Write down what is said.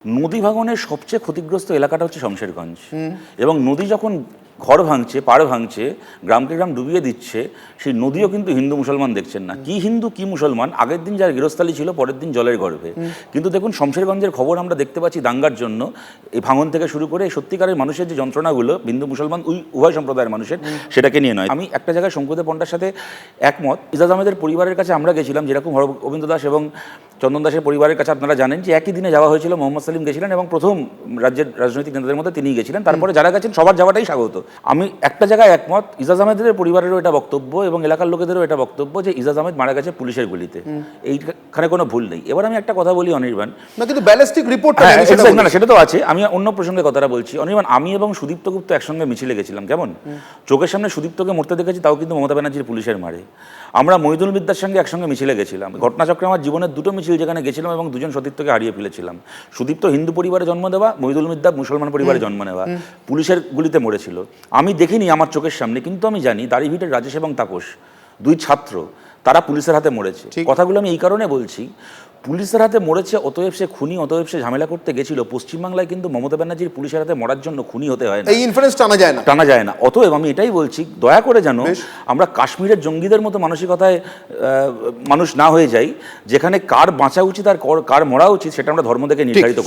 নদী ভাঙনের সবচেয়ে ক্ষতিগ্রস্ত এলাকাটা হচ্ছে শমশেরগঞ্জ এবং নদী যখন ঘর ভাঙছে, পাড় ভাঙছে, গ্রামকে গ্রাম ডুবিয়ে দিচ্ছে, সেই নদীও কিন্তু হিন্দু মুসলমান দেখছেন না। কি হিন্দু কি মুসলমান, আগের দিন যার গৃহস্থালী ছিল পরের দিন জলের গর্ভে। কিন্তু দেখুন শমশেরগঞ্জের খবর আমরা দেখতে পাচ্ছি দাঙ্গার জন্য, এই ভাঙন থেকে শুরু করে সত্যিকারের মানুষের যে যন্ত্রণাগুলো হিন্দু মুসলমান উভয় সম্প্রদায়ের মানুষের, সেটাকে নিয়ে নয়। আমি একটা জায়গায় শঙ্কুদেব পণ্ডার সাথে একমত। ইজাজ আহমেদের পরিবারের কাছে আমরা গেছিলাম, যেরকম হরগোবিন্দ দাস এবং চন্দন দাসের পরিবারের কাছে আপনারা জানেন যে একই দিনে যাওয়া হয়েছিল। মোহাম্মদ সালিম গেছিলেন এবং প্রথম রাজ্যের রাজনৈতিক নেতাদের মধ্যে তিনিই গেছিলেন। তারপরে যারা গেছেন সবার যাওয়াটাই স্বাগত। আমি একটা জায়গায় একমত, ইজাজ আহমেদের পরিবারেরও এটা বক্তব্য এবং এলাকার লোকেদেরও এটা বক্তব্য যে ইজাজ আহমেদ মারা গেছে পুলিশের গুলিতে, এইখানে কোনো ভুল নেই। এবার আমি একটা কথা বলি অনির্বাণ, না কিন্তু ব্যালিস্টিক রিপোর্ট না সেটা তো আছে, আমি অন্য প্রসঙ্গে কথাটা বলছি। অনির্বাণ, আমি এবং সুদীপ্ত গুপ্ত একসঙ্গে মিছিলে গেছিলাম, কেমন চোখের সামনে সুদীপ্তকে মরতে দেখেছি, তাও কিন্তু মমতা ব্যানার্জির পুলিশের মারে। আমরা মহিদুল বিদ্যার সঙ্গে একসঙ্গে মিছিলে গেছিলাম। ঘটনাচক্রে আমার জীবনের দুটো মিছিল যেখানে গেছিলাম এবং দুজন সতীর্থকে হারিয়ে ফেলেছিলাম। সুদীপ্ত হিন্দু পরিবারে জন্ম দেওয়া, মহিদুল বিদ্যা মুসলমান পরিবারে জন্ম নেওয়া, পুলিশের গুলিতে মরেছিল। আমি দেখিনি আমার চোখের সামনে, কিন্তু আমি জানি দাড়িভিটের রাজেশ এবং তাপস, দুই ছাত্র, তারা পুলিশের হাতে মরেছে। কথাগুলো আমি এই কারণে বলছি, পুলিশের হাতে মরেছে, অতএব সে খুনি, অতএব সে ঝামেলা করতে গেছিল। পশ্চিমবাংলায় কিন্তু মমতা ব্যানার্জির পুলিশের হাতে মরার জন্য খুনি হতে হয় না, এই ইনফারেন্স টানা যায় না। অতএব আমি এটাই বলছি, দয়া করে যেন আমরা কাশ্মীরের জঙ্গিদের মতো মানসিকতায় মানুষ না হয়ে যাই, যেখানে কার বাঁচা উচিত আর কার মরা উচিত সেটা আমরা ধর্ম থেকে নির্ধারিত করি।